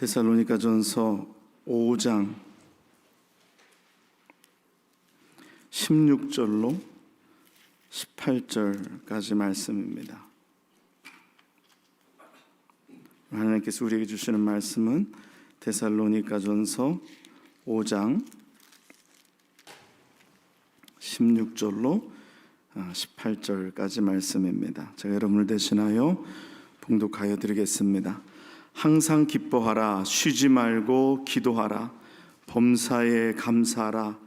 데살로니가전서 5장 16절로 18절까지 말씀입니다. 하나님께서 우리에게 주시는 말씀은 데살로니가전서 5장 16절로 18절까지 말씀입니다. 제가 여러분을 대신하여 봉독하여 드리겠습니다. 항상 기뻐하라, 쉬지 말고 기도하라, 범사에 감사하라.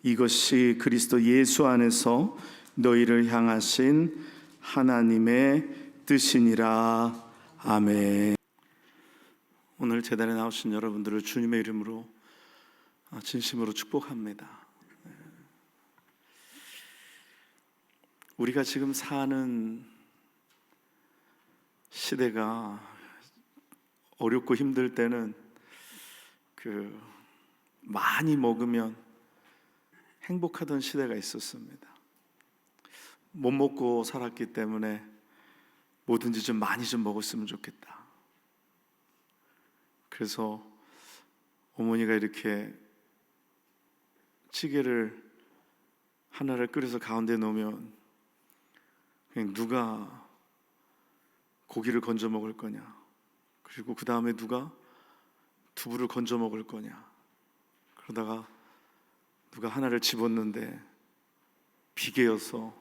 이것이 그리스도 예수 안에서 너희를 향하신 하나님의 뜻이니라. 아멘. 오늘 제단에 나오신 여러분들을 주님의 이름으로 진심으로 축복합니다. 우리가 지금 사는 시대가 어렵고 힘들 때는 많이 먹으면 행복하던 시대가 있었습니다. 못 먹고 살았기 때문에 뭐든지 좀 많이 좀 먹었으면 좋겠다. 그래서 어머니가 이렇게 찌개를 하나를 끓여서 가운데 놓으면 그냥 누가 고기를 건져 먹을 거냐, 그리고 그 다음에 누가 두부를 건져 먹을 거냐, 그러다가 누가 하나를 집었는데 비계여서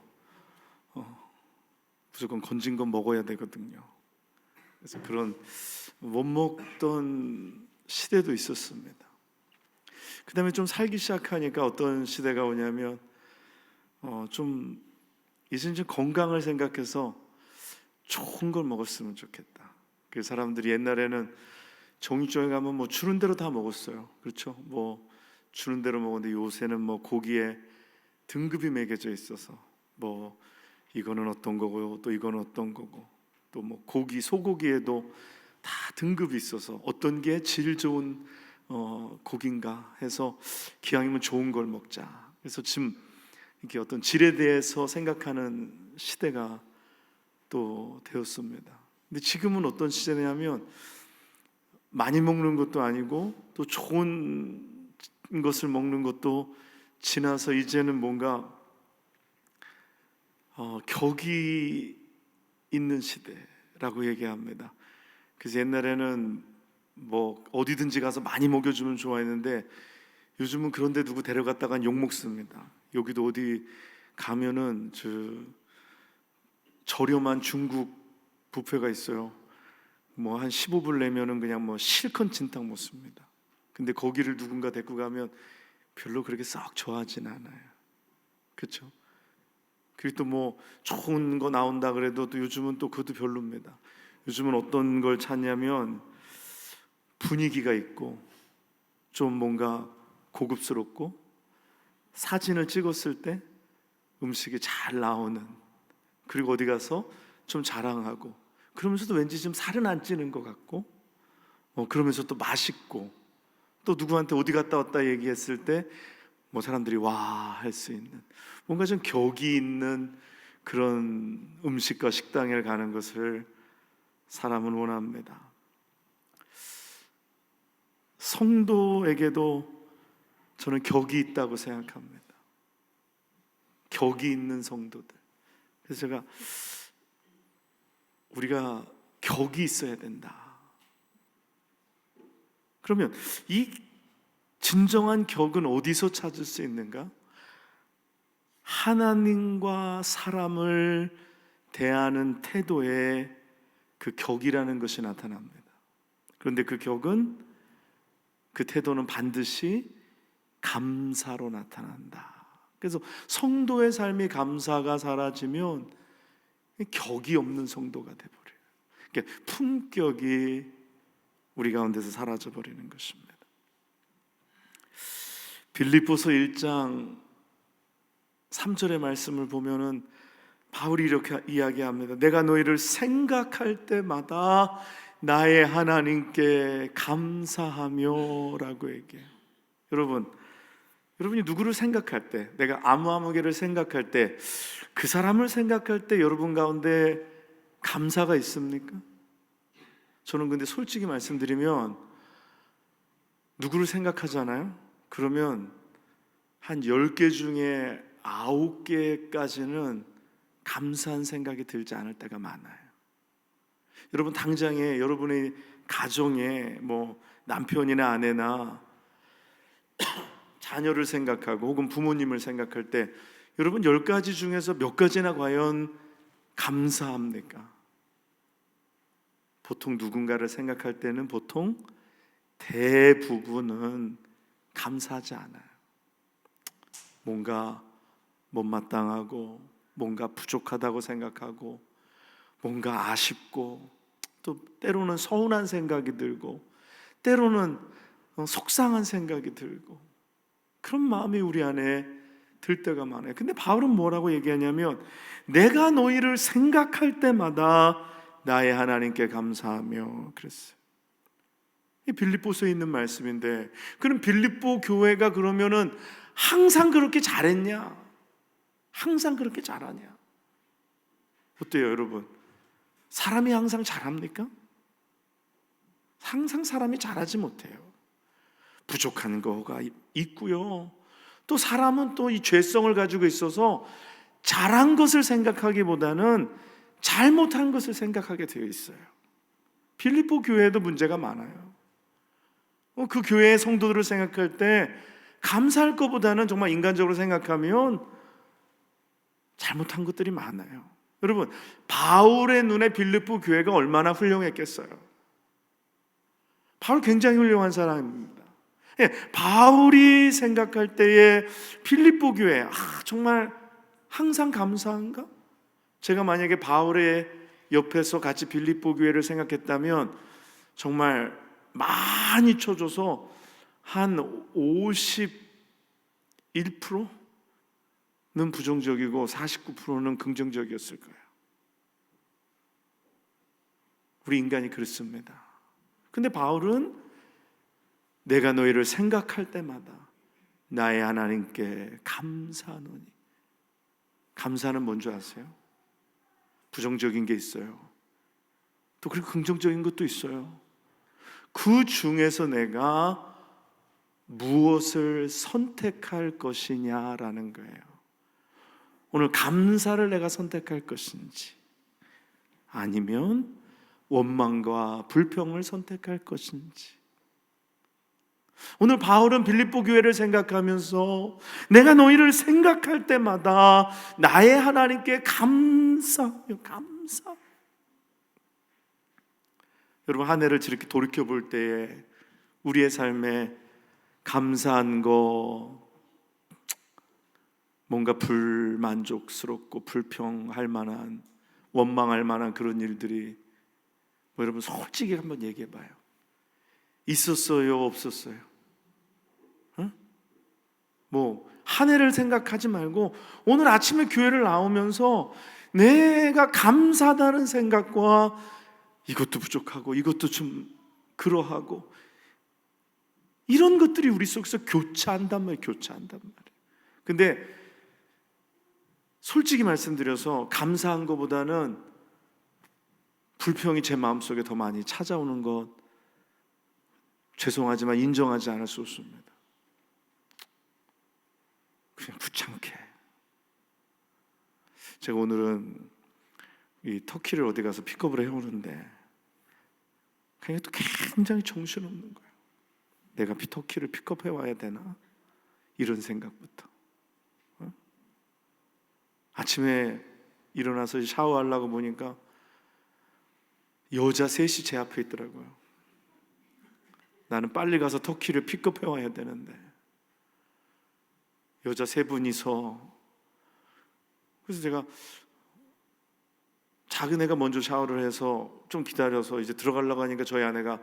무조건 건진 건 먹어야 되거든요. 그래서 그런 못 먹던 시대도 있었습니다. 그 다음에 좀 살기 시작하니까 어떤 시대가 오냐면 이제는 좀 건강을 생각해서 좋은 걸 먹었으면 좋겠다. 그 사람들이 옛날에는 정육점에 가면 주는 대로 다 먹었어요. 그렇죠? 주는 대로 먹었는데 요새는 고기에 등급이 매겨져 있어서 이거는 어떤 거고 또 이거는 어떤 거고 또 고기, 소고기에도 다 등급이 있어서 어떤 게 질 좋은 고기인가 해서 기왕이면 좋은 걸 먹자. 그래서 지금 이게 어떤 질에 대해서 생각하는 시대가 또 되었습니다. 근데 지금은 어떤 시대냐면 많이 먹는 것도 아니고 또 좋은 것을 먹는 것도 지나서 이제는 뭔가 격이 있는 시대라고 얘기합니다. 그래서 옛날에는 어디든지 가서 많이 먹여주면 좋아했는데 요즘은 그런데 누구 데려갔다간 욕 먹습니다. 여기도 어디 가면은 저렴한 중국 뷔페가 있어요. 한 15불 내면은 그냥 실컷 진탕 먹습니다. 근데 거기를 누군가 데리고 가면 별로 그렇게 썩 좋아하진 않아요. 그렇죠? 그리고 또 좋은 거 나온다 그래도 또 요즘은 또 그것도 별로입니다. 요즘은 어떤 걸 찾냐면 분위기가 있고 좀 뭔가 고급스럽고 사진을 찍었을 때 음식이 잘 나오는, 그리고 어디 가서 좀 자랑하고 그러면서도 왠지 좀 살은 안 찌는 것 같고 그러면서 또 맛있고 또 누구한테 어디 갔다 왔다 얘기했을 때 사람들이 와 할 수 있는 뭔가 좀 격이 있는 그런 음식과 식당에 가는 것을 사람은 원합니다. 성도에게도 저는 격이 있다고 생각합니다. 격이 있는 성도들. 그래서 우리가 격이 있어야 된다. 그러면 이 진정한 격은 어디서 찾을 수 있는가? 하나님과 사람을 대하는 태도에 그 격이라는 것이 나타납니다. 그런데 그 격은, 그 태도는 반드시 감사로 나타난다. 그래서 성도의 삶이 감사가 사라지면 격이 없는 성도가 되어버려요. 그러니까 품격이 우리 가운데서 사라져버리는 것입니다. 빌립보서 1장 3절의 말씀을 보면은 바울이 이렇게 이야기합니다. 내가 너희를 생각할 때마다 나의 하나님께 감사하며 라고 얘기해요. 여러분이 누구를 생각할 때, 내가 아무개를 생각할 때, 그 사람을 생각할 때 여러분 가운데 감사가 있습니까? 저는 근데 솔직히 말씀드리면 누구를 생각하잖아요. 그러면 한 10개 중에 9개까지는 감사한 생각이 들지 않을 때가 많아요. 여러분 당장에 여러분의 가정에 뭐 남편이나 아내나 자녀를 생각하고 혹은 부모님을 생각할 때 여러분 10가지 중에서 몇 가지나 과연 감사합니까? 보통 누군가를 생각할 때는 보통 대부분은 감사하지 않아요. 뭔가 못마땅하고 뭔가 부족하다고 생각하고 뭔가 아쉽고 또 때로는 서운한 생각이 들고 때로는 속상한 생각이 들고 그런 마음이 우리 안에 들 때가 많아요. 근데 바울은 뭐라고 얘기하냐면 내가 너희를 생각할 때마다 나의 하나님께 감사하며 그랬어요. 이 빌립보서에 있는 말씀인데 그럼 빌립보 교회가 그러면은 항상 그렇게 잘했냐? 항상 그렇게 잘하냐? 어때요, 여러분? 사람이 항상 잘합니까? 항상 사람이 잘하지 못해요. 부족한 거가 있고요. 또 사람은 또 이 죄성을 가지고 있어서 잘한 것을 생각하기보다는 잘못한 것을 생각하게 되어 있어요. 빌립보 교회에도 문제가 많아요. 그 교회의 성도들을 생각할 때 감사할 것보다는 정말 인간적으로 생각하면 잘못한 것들이 많아요. 여러분, 바울의 눈에 빌립보 교회가 얼마나 훌륭했겠어요. 바울 굉장히 훌륭한 사람입니다. 예, 바울이 생각할 때의 빌립보 교회, 정말 항상 감사한가? 제가 만약에 바울의 옆에서 같이 빌립보 교회를 생각했다면 정말 많이 쳐줘서 한 51%는 부정적이고 49%는 긍정적이었을 거예요. 우리 인간이 그렇습니다. 근데 바울은 내가 너희를 생각할 때마다 나의 하나님께 감사하노니. 감사는 뭔지 아세요? 부정적인 게 있어요. 또 그리고 긍정적인 것도 있어요. 그 중에서 내가 무엇을 선택할 것이냐라는 거예요. 오늘 감사를 내가 선택할 것인지 아니면 원망과 불평을 선택할 것인지. 오늘 바울은 빌립보 교회를 생각하면서 내가 너희를 생각할 때마다 나의 하나님께 감사. 여러분 한 해를 이렇게 돌이켜 볼 때에 우리의 삶에 감사한 거, 뭔가 불만족스럽고 불평할 만한, 원망할 만한 그런 일들이 여러분 솔직히 한번 얘기해 봐요. 있었어요, 없었어요? 한 해를 생각하지 말고 오늘 아침에 교회를 나오면서 내가 감사하다는 생각과 이것도 부족하고 이것도 좀 그러하고 이런 것들이 우리 속에서 교차한단 말이에요. 근데 솔직히 말씀드려서 감사한 것보다는 불평이 제 마음속에 더 많이 찾아오는 것 죄송하지만 인정하지 않을 수 없습니다. 그냥 귀찮게. 제가 오늘은 이 터키를 어디 가서 픽업을 해오는데 그냥 또 굉장히 정신없는 거예요. 내가 터키를 픽업해 와야 되나? 이런 생각부터. 아침에 일어나서 샤워하려고 보니까 여자 셋이 제 앞에 있더라고요. 나는 빨리 가서 터키를 픽업해 와야 되는데 여자 세 분이서. 그래서 제가 작은 애가 먼저 샤워를 해서 좀 기다려서 이제 들어가려고 하니까 저희 아내가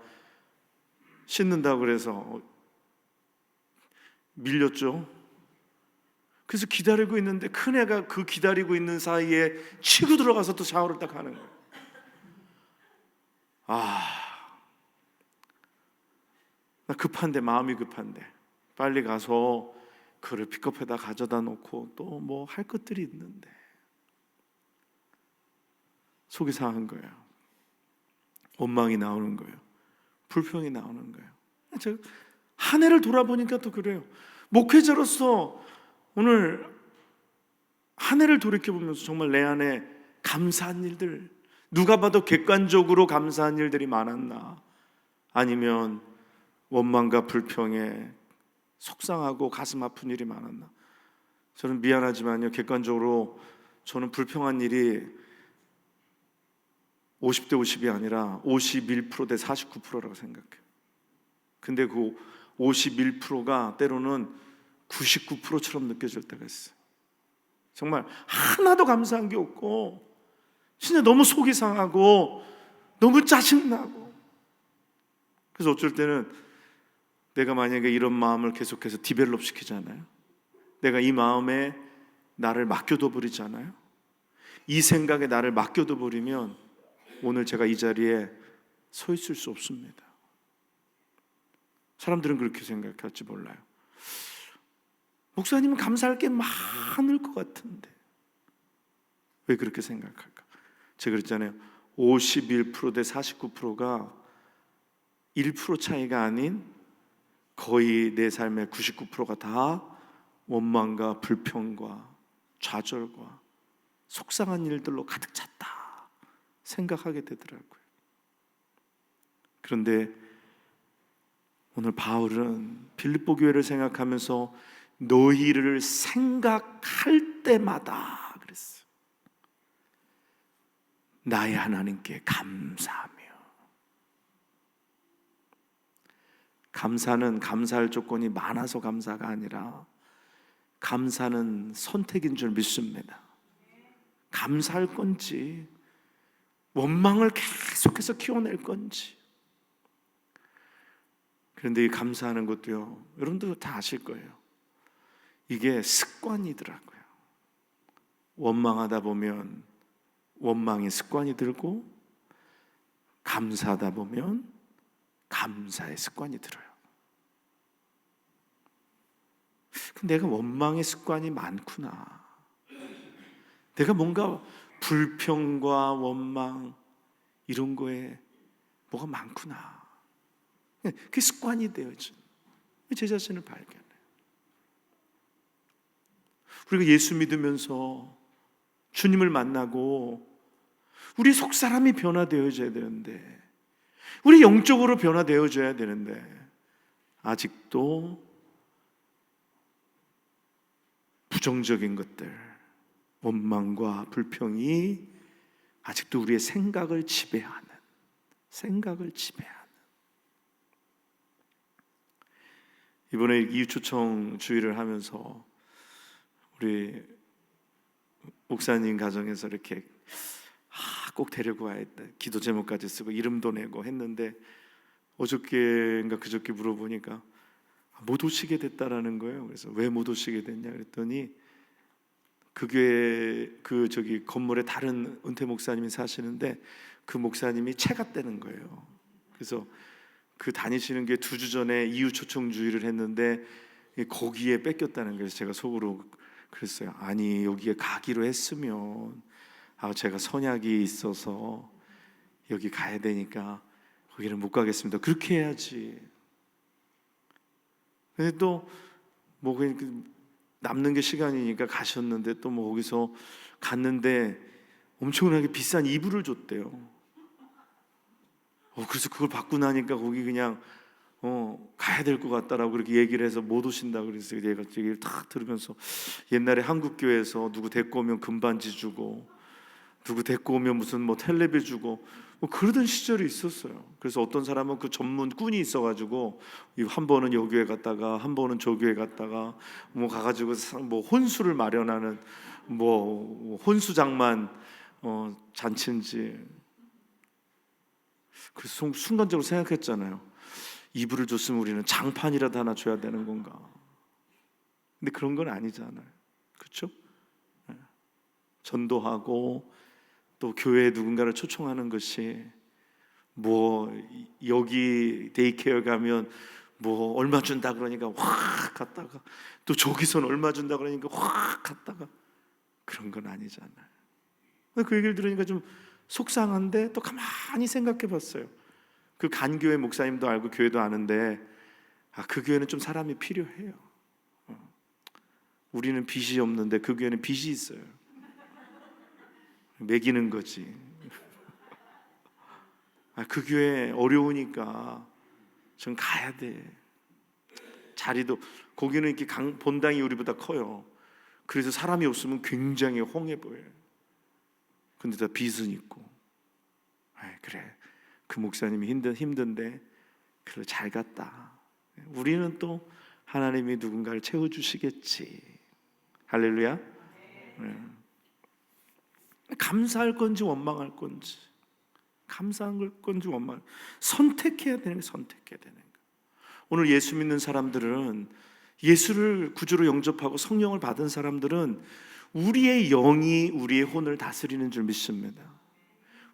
씻는다고 그래서 밀렸죠. 그래서 기다리고 있는데 큰 애가 그 기다리고 있는 사이에 치고 들어가서 또 샤워를 딱 하는 거예요. 나 급한데, 마음이 급한데 빨리 가서 그를 픽업해다 가져다 놓고 또 뭐 할 것들이 있는데 속이 상한 거예요. 원망이 나오는 거예요. 불평이 나오는 거예요. 제가 한 해를 돌아보니까 또 그래요. 목회자로서 오늘 한 해를 돌이켜보면서 정말 내 안에 감사한 일들, 누가 봐도 객관적으로 감사한 일들이 많았나, 아니면 원망과 불평에 속상하고 가슴 아픈 일이 많았나. 저는 미안하지만요, 객관적으로 저는 불평한 일이 50대 50이 아니라 51%대 49%라고 생각해요. 근데 그 51%가 때로는 99%처럼 느껴질 때가 있어요. 정말 하나도 감사한 게 없고, 진짜 너무 속이 상하고 너무 짜증나고. 그래서 어쩔 때는 내가 만약에 이런 마음을 계속해서 디벨롭 시키잖아요. 내가 이 마음에 나를 맡겨둬 버리잖아요. 이 생각에 나를 맡겨둬 버리면 오늘 제가 이 자리에 서 있을 수 없습니다. 사람들은 그렇게 생각할지 몰라요. 목사님은 감사할 게 많을 것 같은데 왜 그렇게 생각할까? 제가 그랬잖아요. 51%대 49%가 1% 차이가 아닌 거의 내 삶의 99%가 다 원망과 불평과 좌절과 속상한 일들로 가득 찼다 생각하게 되더라고요. 그런데 오늘 바울은 빌립보 교회를 생각하면서 너희를 생각할 때마다 그랬어요. 나의 하나님께 감사하며. 감사는 감사할 조건이 많아서 감사가 아니라 감사는 선택인 줄 믿습니다. 감사할 건지 원망을 계속해서 키워낼 건지. 그런데 이 감사하는 것도요, 여러분도 다 아실 거예요. 이게 습관이더라고요. 원망하다 보면 원망의 습관이 들고, 감사하다 보면 감사의 습관이 들어요. 내가 원망의 습관이 많구나. 내가 뭔가 불평과 원망 이런 거에 뭐가 많구나. 그게 습관이 되어져. 제 자신을 발견해요. 우리가 예수 믿으면서 주님을 만나고 우리 속사람이 변화되어져야 되는데, 우리 영적으로 변화되어져야 되는데 아직도 부정적인 것들, 원망과 불평이 아직도 우리의 생각을 지배하는. 이번에 이웃초청 주일을 하면서 우리 목사님 가정에서 이렇게 꼭 데리고 와야 했다, 기도 제목까지 쓰고 이름도 내고 했는데, 어저께인가 그저께 물어보니까 못 오시게 됐다라는 거예요. 그래서 왜 못 오시게 됐냐 그랬더니 그 교회 저기 건물에 다른 은퇴 목사님이 사시는데 그 목사님이 체갔다는 거예요. 그래서 그 다니시는 게 2주 전에 이웃 초청 주일을 했는데 거기에 뺏겼다는 거예요. 제가 속으로 그랬어요. 아니, 여기에 가기로 했으면 제가 선약이 있어서 여기 가야 되니까 거기는 못 가겠습니다. 그렇게 해야지. 근데 또 뭐 남는 게 시간이니까 가셨는데 또 뭐 거기서 갔는데 엄청나게 비싼 이불을 줬대요. 그래서 그걸 받고 나니까 거기 그냥 가야 될 것 같다라고 그렇게 얘기를 해서 못 오신다 그랬어요. 얘가 얘기를 딱 들으면서 옛날에 한국 교회에서 누구 데리고 오면 금반지 주고, 누구 데리고 오면 무슨 뭐 텔레비 주고 뭐 그러던 시절이 있었어요. 그래서 어떤 사람은 그 전문 꾼이 있어가지고 한 번은 여 교회 갔다가 한 번은 저 교회 갔다가 뭐 가가지고 뭐 혼수를 마련하는 뭐 혼수장만 잔치인지. 그래서 순간적으로 생각했잖아요. 이불을 줬으면 우리는 장판이라도 하나 줘야 되는 건가? 근데 그런 건 아니잖아요. 그렇죠? 전도하고 또 교회에 누군가를 초청하는 것이 뭐 여기 데이케어 가면 뭐 얼마 준다 그러니까 확 갔다가 또 저기선 얼마 준다 그러니까 확 갔다가 그런 건 아니잖아요. 그 얘기를 들으니까 좀 속상한데 또 가만히 생각해 봤어요. 그 간교회 목사님도 알고 교회도 아는데 그 교회는 좀 사람이 필요해요. 우리는 빚이 없는데 그 교회는 빚이 있어요. 매기는 거지. 그 교회 어려우니까 전 가야 돼. 자리도 거기는 이렇게 본당이 우리보다 커요. 그래서 사람이 없으면 굉장히 홍해 보여요. 근데 다 빚은 있고. 그래, 그 목사님이 힘든데 그래 잘 갔다. 우리는 또 하나님이 누군가를 채워주시겠지. 할렐루야. 감사할 건지 원망할 건지, 감사할 건지 원망, 선택해야 되는 게 선택해야 되는 거. 오늘 예수 믿는 사람들은, 예수를 구주로 영접하고 성령을 받은 사람들은 우리의 영이 우리의 혼을 다스리는 줄 믿습니다.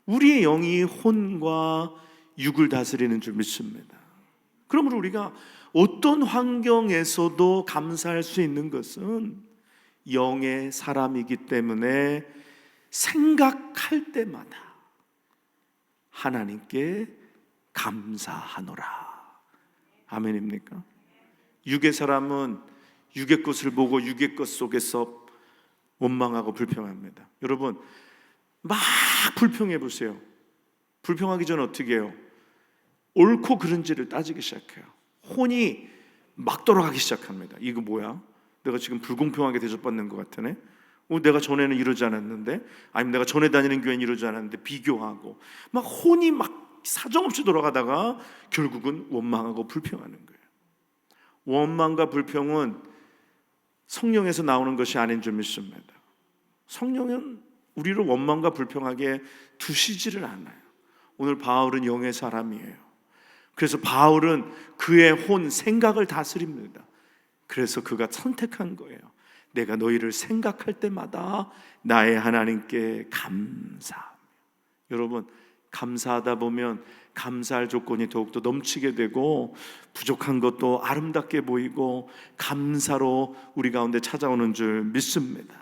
우리의 영이 혼과 육을 다스리는 줄 믿습니다. 그러므로 우리가 어떤 환경에서도 감사할 수 있는 것은 영의 사람이기 때문에 생각할 때마다 하나님께 감사하노라. 아멘입니까? 육의 사람은 육의 것을 보고 육의 것 속에서 원망하고 불평합니다. 여러분, 막 불평해 보세요. 불평하기 전에 어떻게 해요? 옳고 그른지를 따지기 시작해요. 혼이 막 돌아가기 시작합니다. 이거 뭐야? 내가 지금 불공평하게 대접받는 것 같으네? 내가 전에는 이러지 않았는데, 아니면 내가 전에 다니는 교회는 이러지 않았는데, 비교하고 막 혼이 막 사정없이 돌아가다가 결국은 원망하고 불평하는 거예요. 원망과 불평은 성령에서 나오는 것이 아닌 줄 믿습니다. 성령은 우리를 원망과 불평하게 두시지를 않아요. 오늘 바울은 영의 사람이에요. 그래서 바울은 그의 혼, 생각을 다스립니다. 그래서 그가 선택한 거예요. 내가 너희를 생각할 때마다 나의 하나님께 감사하며. 여러분, 감사하다 보면 감사할 조건이 더욱더 넘치게 되고 부족한 것도 아름답게 보이고 감사로 우리 가운데 찾아오는 줄 믿습니다.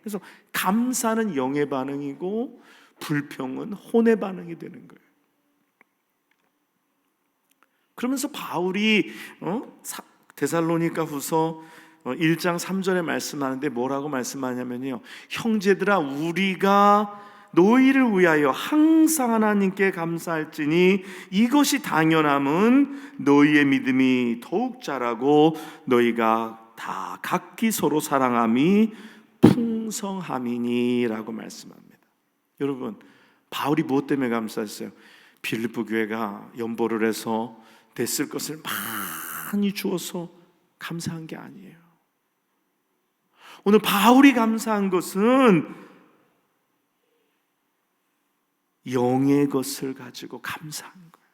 그래서 감사는 영의 반응이고 불평은 혼의 반응이 되는 거예요. 그러면서 바울이 데살로니가 후서 1장 3절에 말씀하는데 뭐라고 말씀하냐면요, 형제들아 우리가 너희를 위하여 항상 하나님께 감사할지니 이것이 당연함은 너희의 믿음이 더욱 자라고 너희가 다 각기 서로 사랑함이 풍성함이니 라고 말씀합니다. 여러분, 바울이 무엇 때문에 감사했어요? 빌립보 교회가 연보를 해서 됐을 것을 많이 주어서 감사한 게 아니에요. 오늘 바울이 감사한 것은 영의 것을 가지고 감사한 거예요.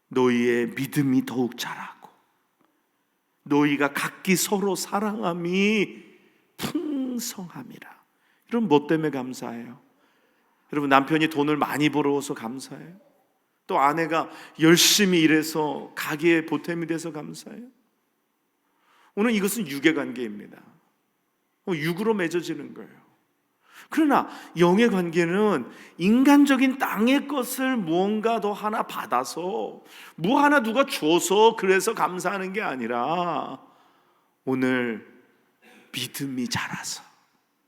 너희의 믿음이 더욱 자라고 너희가 각기 서로 사랑함이 풍성함이라. 여러분, 뭐 때문에 감사해요? 여러분, 남편이 돈을 많이 벌어서 감사해요? 또 아내가 열심히 일해서 가게에 보탬이 돼서 감사해요? 오늘 이것은 육의 관계입니다. 육으로 맺어지는 거예요. 그러나 영의 관계는 인간적인 땅의 것을 무언가 더 하나 받아서 뭐 하나 누가 줘서 그래서 감사하는 게 아니라 오늘 믿음이 자라서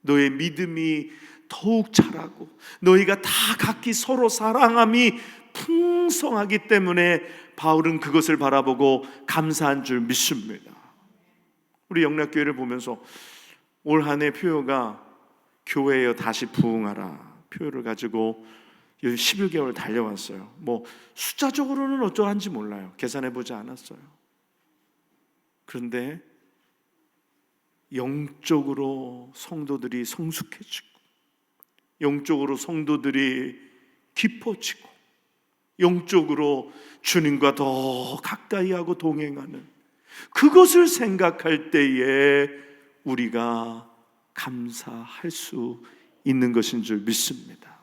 너의 믿음이 더욱 자라고 너희가 다 각기 서로 사랑함이 풍성하기 때문에 바울은 그것을 바라보고 감사한 줄 믿습니다. 우리 영락교회를 보면서 올 한 해 표어가 교회여 다시 부흥하라 표어를 가지고 11개월 달려왔어요. 뭐 숫자적으로는 어떠한지 몰라요. 계산해보지 않았어요. 그런데 영적으로 성도들이 성숙해지고 영적으로 성도들이 깊어지고 영적으로 주님과 더 가까이 하고 동행하는 그것을 생각할 때에 우리가 감사할 수 있는 것인 줄 믿습니다.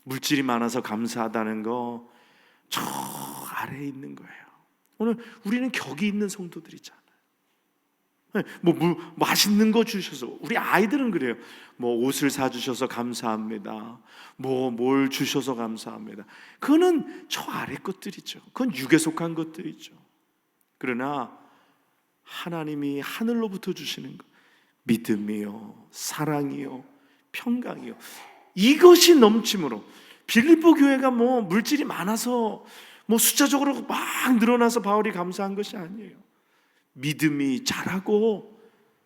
물질이 많아서 감사하다는 거 저 아래에 있는 거예요. 오늘 우리는 격이 있는 성도들이잖아요. 맛있는 거 주셔서, 우리 아이들은 그래요. 뭐 옷을 사주셔서 감사합니다. 뭘 주셔서 감사합니다. 그거는 저 아래 것들이죠. 그건 육에 속한 것들이죠. 그러나 하나님이 하늘로부터 주시는 것, 믿음이요, 사랑이요, 평강이요, 이것이 넘침으로, 빌립보 교회가 물질이 많아서 숫자적으로 막 늘어나서 바울이 감사한 것이 아니에요. 믿음이 자라고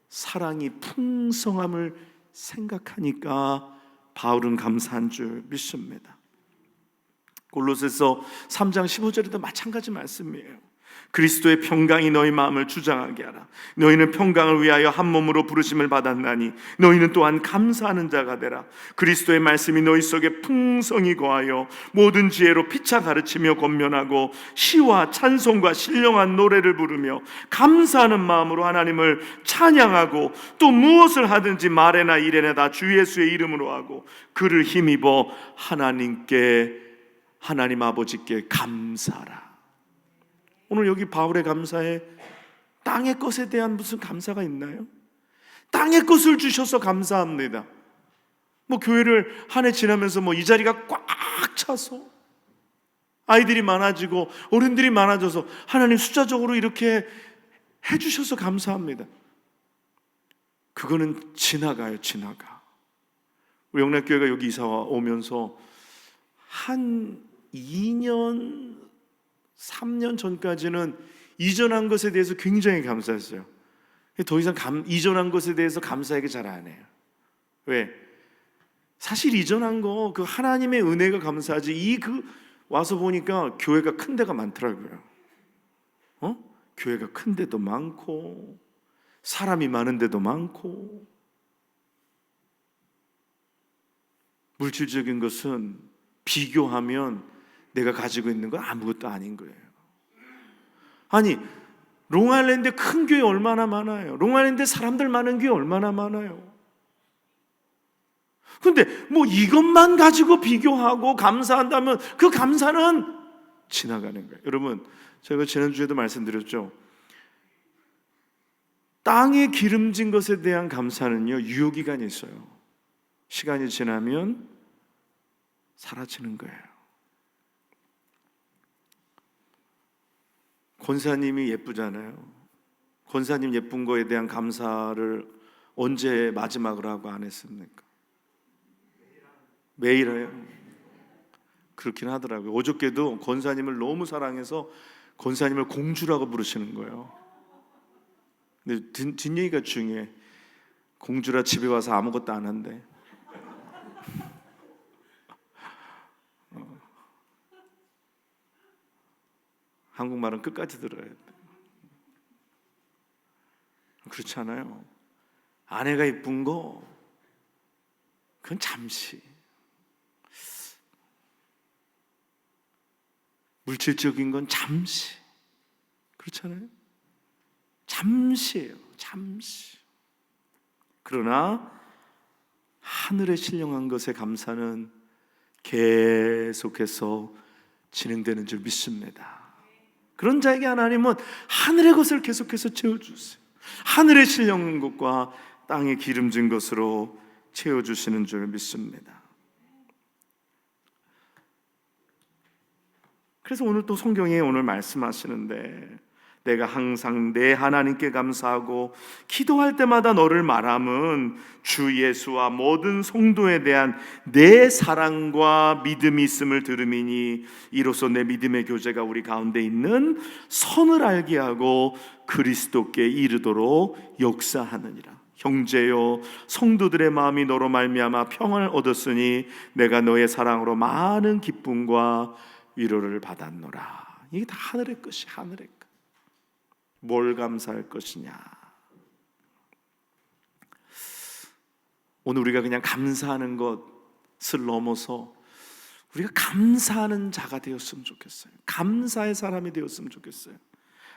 사랑이 풍성함을 생각하니까 바울은 감사한 줄 믿습니다. 골로새서 3장 15절에도 마찬가지 말씀이에요. 그리스도의 평강이 너희 마음을 주장하게 하라. 너희는 평강을 위하여 한 몸으로 부르심을 받았나니 너희는 또한 감사하는 자가 되라. 그리스도의 말씀이 너희 속에 풍성히 거하여 모든 지혜로 피차 가르치며 권면하고 시와 찬송과 신령한 노래를 부르며 감사하는 마음으로 하나님을 찬양하고, 또 무엇을 하든지 말에나 이래나 다 주 예수의 이름으로 하고 그를 힘입어 하나님 아버지께 감사하라. 오늘 여기 바울의 감사에 땅의 것에 대한 무슨 감사가 있나요? 땅의 것을 주셔서 감사합니다. 교회를 한 해 지나면서 이 자리가 꽉 차서 아이들이 많아지고 어른들이 많아져서 하나님 숫자적으로 이렇게 해주셔서 감사합니다. 그거는 지나가요. 우리 영락교회가 여기 이사 오면서 한 2년 3년 전까지는 이전한 것에 대해서 굉장히 감사했어요. 더 이상 이전한 것에 대해서 감사하기 잘 안 해요. 왜? 사실 이전한 거 그 하나님의 은혜가 감사하지, 와서 보니까 교회가 큰 데가 많더라고요. 교회가 큰 데도 많고 사람이 많은 데도 많고, 물질적인 것은 비교하면 내가 가지고 있는 건 아무것도 아닌 거예요. 아니, 롱아일랜드 큰 교회 얼마나 많아요. 롱아일랜드 사람들 많은 교회 얼마나 많아요. 근데 이것만 가지고 비교하고 감사한다면 그 감사는 지나가는 거예요. 여러분, 제가 지난주에도 말씀드렸죠. 땅에 기름진 것에 대한 감사는요, 유효기간이 있어요. 시간이 지나면 사라지는 거예요. 권사님이 예쁘잖아요. 권사님 예쁜 거에 대한 감사를 언제 마지막으로 하고 안 했습니까? 매일 해요. 그렇긴 하더라고요. 어저께도 권사님을 너무 사랑해서 권사님을 공주라고 부르시는 거예요. 근데 뒷얘기가 중요해. 공주라 집에 와서 아무것도 안 한대. 한국말은 끝까지 들어야 돼. 그렇지 않아요? 아내가 이쁜 거 그건 잠시, 물질적인 건 잠시, 그렇잖아요? 잠시예요. 잠시. 그러나 하늘에 신령한 것에 감사는 계속해서 진행되는 줄 믿습니다. 그런 자에게 하나님은 하늘의 것을 계속해서 채워주세요. 하늘에 신령한 것과 땅에 기름진 것으로 채워주시는 줄 믿습니다. 그래서 오늘 또 성경에 오늘 말씀하시는데, 내가 항상 내 하나님께 감사하고 기도할 때마다 너를 말함은 주 예수와 모든 성도에 대한 내 사랑과 믿음이 있음을 들음이니, 이로써 내 믿음의 교제가 우리 가운데 있는 선을 알게 하고 그리스도께 이르도록 역사하느니라. 형제여, 성도들의 마음이 너로 말미암아 평안을 얻었으니 내가 너의 사랑으로 많은 기쁨과 위로를 받았노라. 이게 다 하늘의 것이, 하늘의 것. 뭘 감사할 것이냐? 오늘 우리가 그냥 감사하는 것을 넘어서 우리가 감사하는 자가 되었으면 좋겠어요. 감사의 사람이 되었으면 좋겠어요.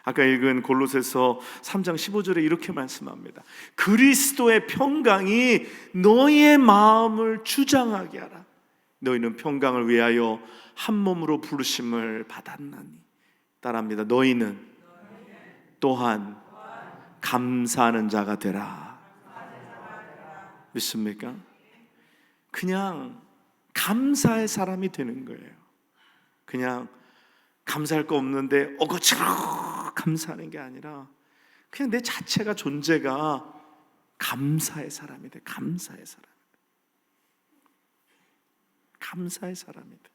아까 읽은 골로새서 3장 15절에 이렇게 말씀합니다. 그리스도의 평강이 너희의 마음을 주장하게 하라. 너희는 평강을 위하여 한 몸으로 부르심을 받았나니. 따라합니다. 너희는 또한 감사하는 자가 되라. 믿습니까? 그냥 감사의 사람이 되는 거예요. 그냥 감사할 거 없는데 어거지로 감사하는 게 아니라 그냥 내 자체가 존재가 감사의 사람이 돼. 감사의 사람. 감사의 사람이 돼.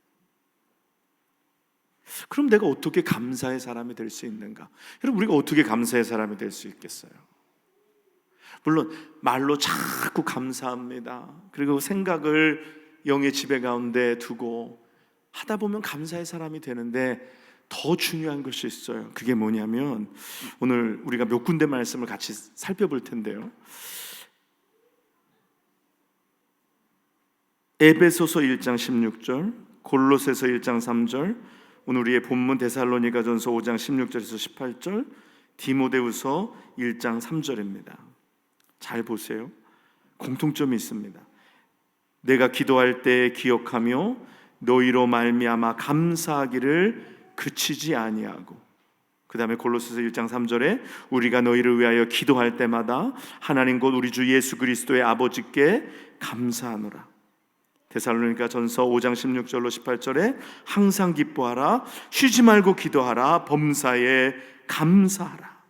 그럼 내가 어떻게 감사의 사람이 될 수 있는가? 여러분, 우리가 어떻게 감사의 사람이 될 수 있겠어요? 물론 말로 자꾸 감사합니다. 그리고 생각을 영의 지배 가운데 두고 하다 보면 감사의 사람이 되는데 더 중요한 것이 있어요. 그게 뭐냐면 오늘 우리가 몇 군데 말씀을 같이 살펴볼 텐데요. 에베소서 1장 16절, 골로새서 1장 3절, 오늘 우리의 본문 데살로니가전서 5장 16절에서 18절, 디모데후서 1장 3절입니다. 잘 보세요. 공통점이 있습니다. 내가 기도할 때 기억하며 너희로 말미암아 감사하기를 그치지 아니하고, 그 다음에 골로새서 1장 3절에 우리가 너희를 위하여 기도할 때마다 하나님 곧 우리 주 예수 그리스도의 아버지께 감사하노라. 데살로니가 전서 5장 16절로 18절에 항상 기뻐하라, 쉬지 말고 기도하라, 범사에 감사하라.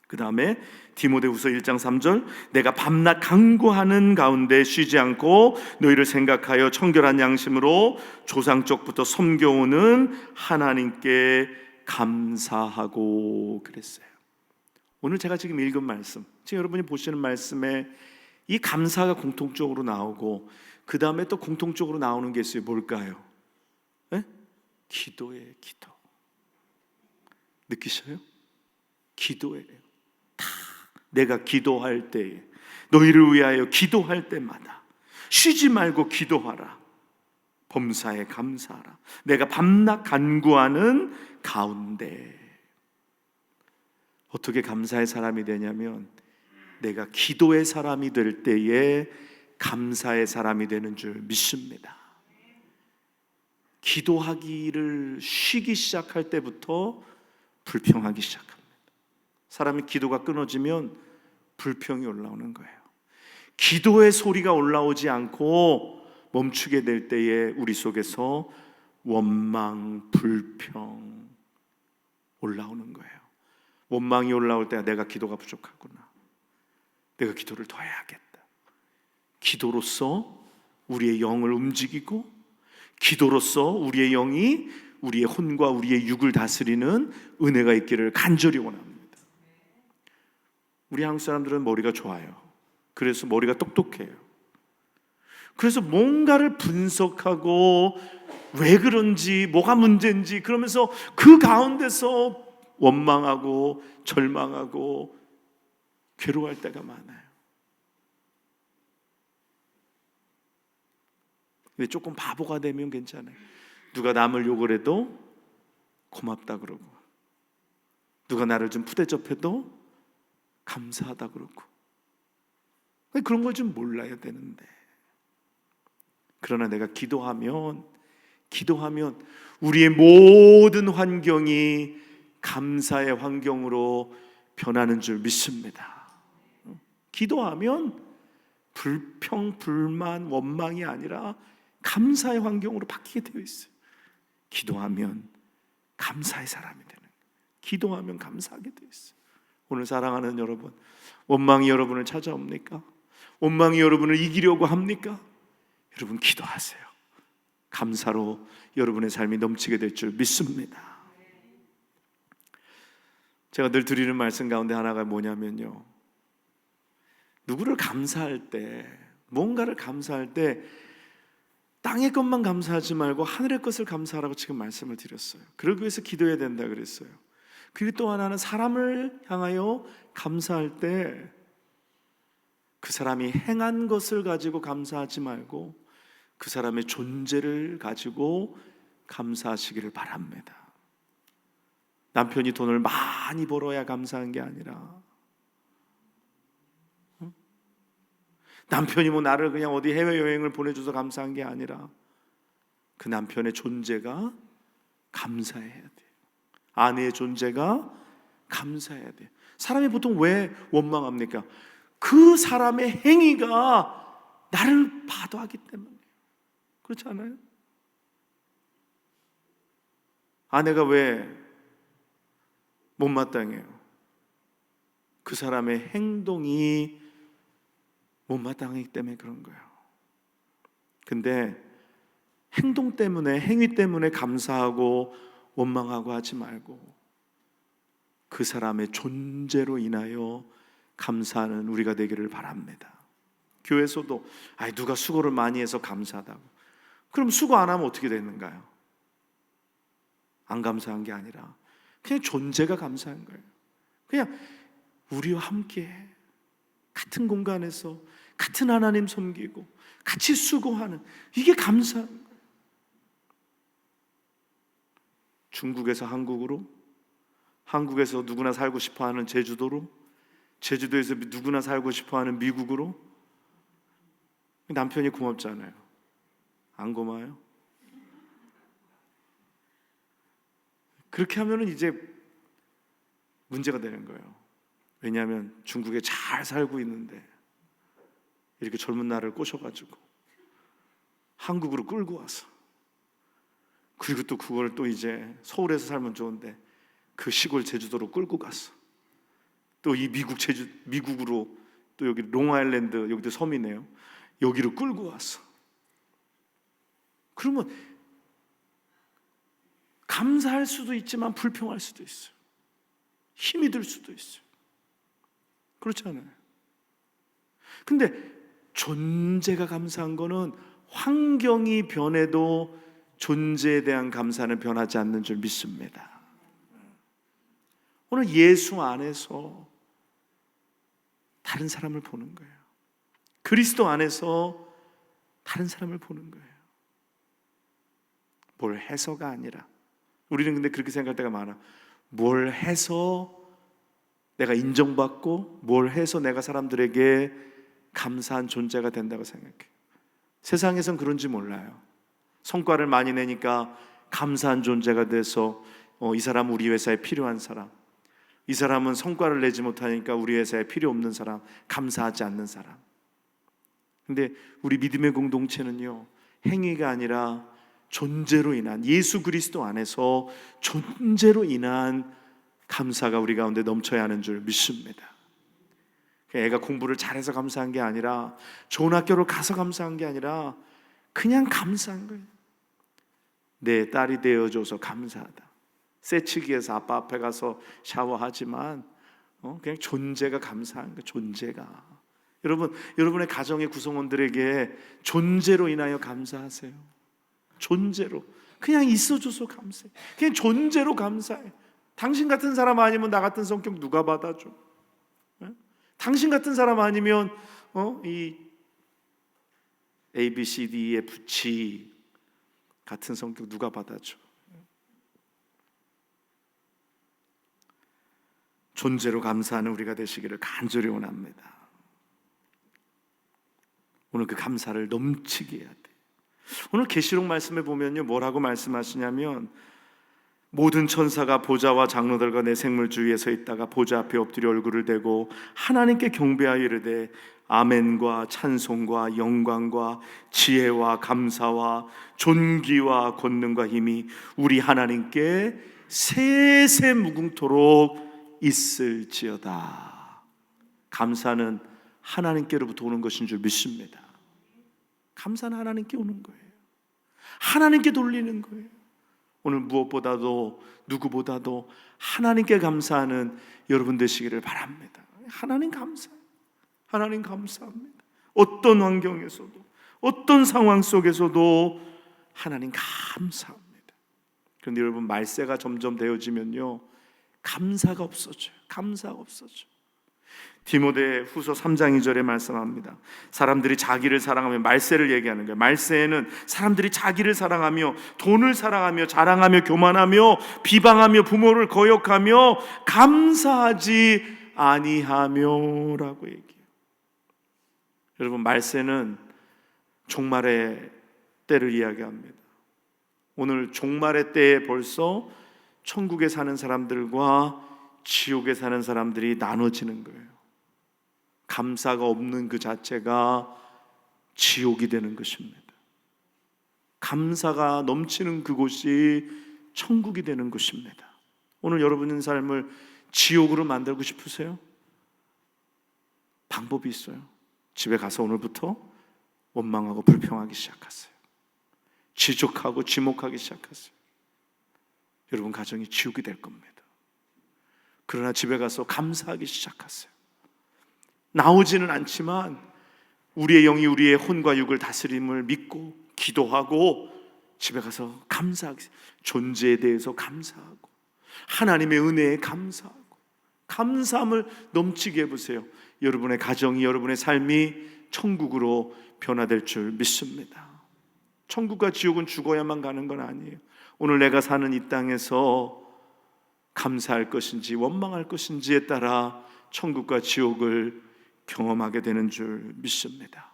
그 다음에 디모데후서 1장 3절 내가 밤낮 간구하는 가운데 쉬지 않고 너희를 생각하여 청결한 양심으로 조상 쪽부터 섬겨오는 하나님께 감사하고 그랬어요. 오늘 제가 지금 읽은 말씀, 지금 여러분이 보시는 말씀에 이 감사가 공통적으로 나오고 그 다음에 또 공통적으로 나오는 게 있어요. 뭘까요? 네? 기도예요. 기도. 느끼셔요? 기도예요. 내가 기도할 때에 너희를 위하여 기도할 때마다 쉬지 말고 기도하라, 범사에 감사하라. 내가 밤낮 간구하는 가운데. 어떻게 감사의 사람이 되냐면 내가 기도의 사람이 될 때에 감사의 사람이 되는 줄 믿습니다. 기도하기를 쉬기 시작할 때부터 불평하기 시작합니다. 사람이 기도가 끊어지면 불평이 올라오는 거예요. 기도의 소리가 올라오지 않고 멈추게 될 때에 우리 속에서 원망, 불평 올라오는 거예요. 원망이 올라올 때 내가 기도가 부족하구나, 내가 기도를 더 해야겠다. 기도로서 우리의 영을 움직이고 기도로서 우리의 영이 우리의 혼과 우리의 육을 다스리는 은혜가 있기를 간절히 원합니다. 우리 한국 사람들은 머리가 좋아요. 그래서 머리가 똑똑해요. 그래서 뭔가를 분석하고 왜 그런지, 뭐가 문제인지, 그러면서 그 가운데서 원망하고 절망하고 괴로워할 때가 많아요. 근데 조금 바보가 되면 괜찮아요. 누가 남을 욕을 해도 고맙다 그러고, 누가 나를 좀 푸대접해도 감사하다 그러고, 그런 걸 좀 몰라야 되는데. 그러나 내가 기도하면 우리의 모든 환경이 감사의 환경으로 변하는 줄 믿습니다. 기도하면 불평, 불만, 원망이 아니라 감사의 환경으로 바뀌게 되어 있어요. 기도하면 감사의 사람이 되는 거예요. 기도하면 감사하게 되어 있어요. 오늘 사랑하는 여러분, 원망이 여러분을 찾아옵니까? 원망이 여러분을 이기려고 합니까? 여러분 기도하세요. 감사로 여러분의 삶이 넘치게 될 줄 믿습니다. 제가 늘 드리는 말씀 가운데 하나가 뭐냐면요, 누구를 감사할 때, 뭔가를 감사할 때 땅의 것만 감사하지 말고 하늘의 것을 감사하라고 지금 말씀을 드렸어요. 그러기 위해서 기도해야 된다 그랬어요. 그리고 또 하나는 사람을 향하여 감사할 때 그 사람이 행한 것을 가지고 감사하지 말고 그 사람의 존재를 가지고 감사하시기를 바랍니다. 남편이 돈을 많이 벌어야 감사한 게 아니라, 남편이 뭐 나를 그냥 어디 해외여행을 보내줘서 감사한 게 아니라 그 남편의 존재가 감사해야 돼요. 아내의 존재가 감사해야 돼요. 사람이 보통 왜 원망합니까? 그 사람의 행위가 나를 파도하기 때문에. 그렇지 않아요? 아내가 왜 못마땅해요? 그 사람의 행동이 못마땅하기 때문에 그런 거예요. 근데 행동 때문에, 행위 때문에 감사하고 원망하고 하지 말고 그 사람의 존재로 인하여 감사하는 우리가 되기를 바랍니다. 교회에서도 누가 수고를 많이 해서 감사하다고. 그럼 수고 안 하면 어떻게 되는가요? 안 감사한 게 아니라 그냥 존재가 감사한 거예요. 그냥 우리와 함께 같은 공간에서 같은 하나님 섬기고 같이 수고하는, 이게 감사한 거예요. 중국에서 한국으로, 한국에서 누구나 살고 싶어하는 제주도로, 제주도에서 누구나 살고 싶어하는 미국으로. 남편이 고맙잖아요. 안 고마워요? 그렇게 하면은 이제 문제가 되는 거예요. 왜냐하면 중국에 잘 살고 있는데 이렇게 젊은 나를 꼬셔가지고 한국으로 끌고 와서, 그리고 또 그걸 또 이제 서울에서 살면 좋은데 그 시골 제주도로 끌고 갔어. 또 이 미국으로, 또 여기 롱아일랜드, 여기도 섬이네요. 여기로 끌고 왔어. 그러면 감사할 수도 있지만 불평할 수도 있어요. 힘이 들 수도 있어요. 그렇지 않아요? 근데 존재가 감사한 거는 환경이 변해도 존재에 대한 감사는 변하지 않는 줄 믿습니다. 오늘 예수 안에서 다른 사람을 보는 거예요. 그리스도 안에서 다른 사람을 보는 거예요. 뭘 해서가 아니라. 우리는 근데 그렇게 생각할 때가 많아. 뭘 해서 내가 인정받고, 뭘 해서 내가 사람들에게 감사한 존재가 된다고 생각해요. 세상에선 그런지 몰라요. 성과를 많이 내니까 감사한 존재가 돼서 이 사람은 우리 회사에 필요한 사람, 이 사람은 성과를 내지 못하니까 우리 회사에 필요 없는 사람, 감사하지 않는 사람. 근데 우리 믿음의 공동체는요, 행위가 아니라 존재로 인한, 예수 그리스도 안에서 존재로 인한 감사가 우리 가운데 넘쳐야 하는 줄 믿습니다. 애가 공부를 잘해서 감사한 게 아니라, 좋은 학교를 가서 감사한 게 아니라 그냥 감사한 거예요. 내 딸이 되어줘서 감사하다. 새치기에서 아빠 앞에 가서 샤워하지만 그냥 존재가 감사한 거예요. 존재가. 여러분의 가정의 구성원들에게 존재로 인하여 감사하세요. 존재로. 그냥 있어줘서 감사해. 그냥 존재로 감사해. 당신 같은 사람 아니면 나 같은 성격 누가 받아줘? 당신 같은 사람 아니면 이 A, B, C, D, E, F, G 같은 성격 누가 받아줘? 존재로 감사하는 우리가 되시기를 간절히 원합니다. 오늘 그 감사를 넘치게 해야 돼. 오늘 계시록 말씀에 보면요, 뭐라고 말씀하시냐면, 모든 천사가 보좌와 장로들과 내 생물 주위에 서 있다가 보좌 앞에 엎드려 얼굴을 대고 하나님께 경배하여 이르되 아멘과 찬송과 영광과 지혜와 감사와 존귀와 권능과 힘이 우리 하나님께 세세 무궁토록 있을지어다. 감사는 하나님께로부터 오는 것인 줄 믿습니다. 감사는 하나님께 오는 거예요. 하나님께 돌리는 거예요. 오늘 무엇보다도 누구보다도 하나님께 감사하는 여러분 되시기를 바랍니다. 하나님 감사해요. 하나님 감사합니다. 어떤 환경에서도, 어떤 상황 속에서도 하나님 감사합니다. 그런데 여러분, 말세가 점점 되어지면요, 감사가 없어져요. 감사가 없어져요. 디모데 후서 3장 2절에 말씀합니다. 사람들이 자기를 사랑하며, 말세를 얘기하는 거예요. 말세에는 사람들이 자기를 사랑하며 돈을 사랑하며 자랑하며 교만하며 비방하며 부모를 거역하며 감사하지 아니하며 라고 얘기해요. 여러분, 말세는 종말의 때를 이야기합니다. 오늘 종말의 때에 벌써 천국에 사는 사람들과 지옥에 사는 사람들이 나눠지는 거예요. 감사가 없는 그 자체가 지옥이 되는 것입니다. 감사가 넘치는 그곳이 천국이 되는 것입니다. 오늘 여러분의 삶을 지옥으로 만들고 싶으세요? 방법이 있어요. 집에 가서 오늘부터 원망하고 불평하기 시작하세요. 지적하고 지목하기 시작하세요. 여러분 가정이 지옥이 될 겁니다. 그러나 집에 가서 감사하기 시작하세요. 나오지는 않지만 우리의 영이 우리의 혼과 육을 다스림을 믿고 기도하고 집에 가서 감사하기, 존재에 대해서 감사하고 하나님의 은혜에 감사하고 감사함을 넘치게 해보세요. 여러분의 가정이, 여러분의 삶이 천국으로 변화될 줄 믿습니다. 천국과 지옥은 죽어야만 가는 건 아니에요. 오늘 내가 사는 이 땅에서 감사할 것인지 원망할 것인지에 따라 천국과 지옥을 경험하게 되는 줄 믿습니다.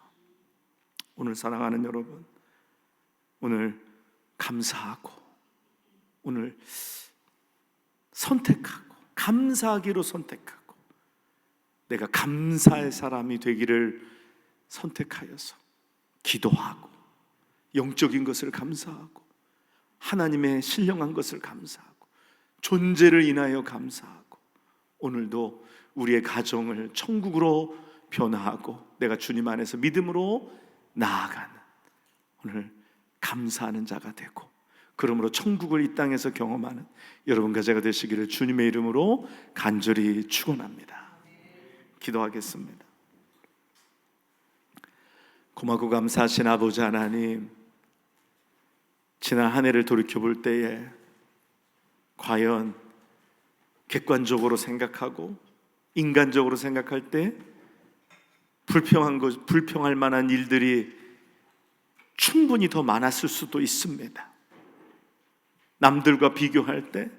오늘 사랑하는 여러분, 오늘 감사하고 오늘 선택하고 감사하기로 선택하고 내가 감사의 사람이 되기를 선택하여서 기도하고 영적인 것을 감사하고 하나님의 신령한 것을 감사하고 존재를 인하여 감사하고 오늘도 우리의 가정을 천국으로 변화하고 내가 주님 안에서 믿음으로 나아가는 오늘 감사하는 자가 되고 그러므로 천국을 이 땅에서 경험하는 여러분과 제가 되시기를 주님의 이름으로 간절히 축원합니다. 기도하겠습니다. 고맙고 감사하신 아버지 하나님, 지난 한 해를 돌이켜볼 때에 과연 객관적으로 생각하고 인간적으로 생각할 때 불평할 만한 일들이 충분히 더 많았을 수도 있습니다. 남들과 비교할 때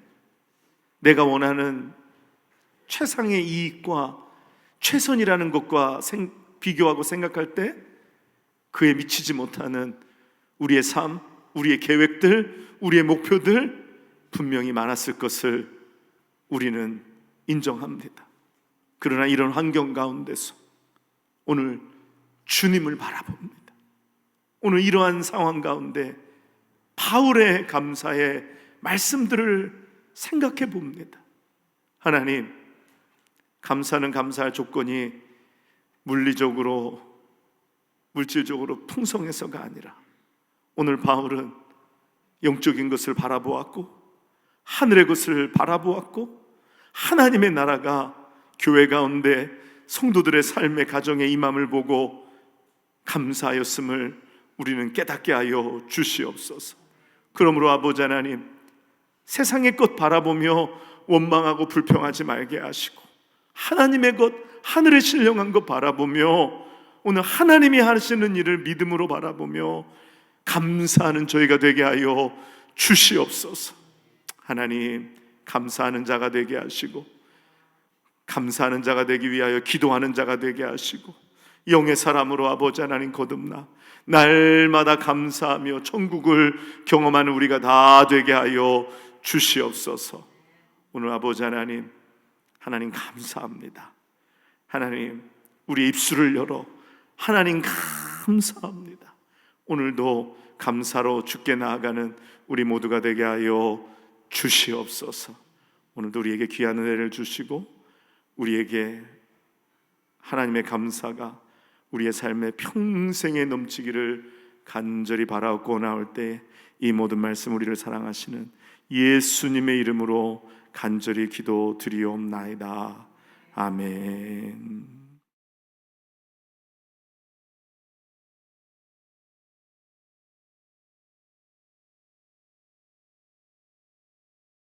내가 원하는 최상의 이익과 최선이라는 것과 비교하고 생각할 때 그에 미치지 못하는 우리의 삶, 우리의 계획들, 우리의 목표들 분명히 많았을 것을 우리는 인정합니다. 그러나 이런 환경 가운데서 오늘 주님을 바라봅니다. 오늘 이러한 상황 가운데 바울의 감사의 말씀들을 생각해 봅니다. 하나님, 감사는 감사할 조건이 물리적으로 물질적으로 풍성해서가 아니라 오늘 바울은 영적인 것을 바라보았고 하늘의 것을 바라보았고 하나님의 나라가 교회 가운데 성도들의 삶의 가정에 임함을 보고 감사하였음을 우리는 깨닫게 하여 주시옵소서. 그러므로 아버지 하나님, 세상의 것 바라보며 원망하고 불평하지 말게 하시고 하나님의 것, 하늘의 신령한 것 바라보며 오늘 하나님이 하시는 일을 믿음으로 바라보며 감사하는 저희가 되게 하여 주시옵소서. 하나님, 감사하는 자가 되게 하시고 감사하는 자가 되기 위하여 기도하는 자가 되게 하시고 영의 사람으로 아버지 하나님 거듭나 날마다 감사하며 천국을 경험하는 우리가 다 되게 하여 주시옵소서. 오늘 아버지 하나님, 하나님 감사합니다. 하나님, 우리 입술을 열어 하나님 감사합니다. 오늘도 감사로 주께 나아가는 우리 모두가 되게 하여 주시옵소서. 오늘도 우리에게 귀한 은혜를 주시고 우리에게 하나님의 감사가 우리의 삶에 평생에 넘치기를 간절히 바라고 나올 때 이 모든 말씀 우리를 사랑하시는 예수님의 이름으로 간절히 기도드리옵나이다. 아멘.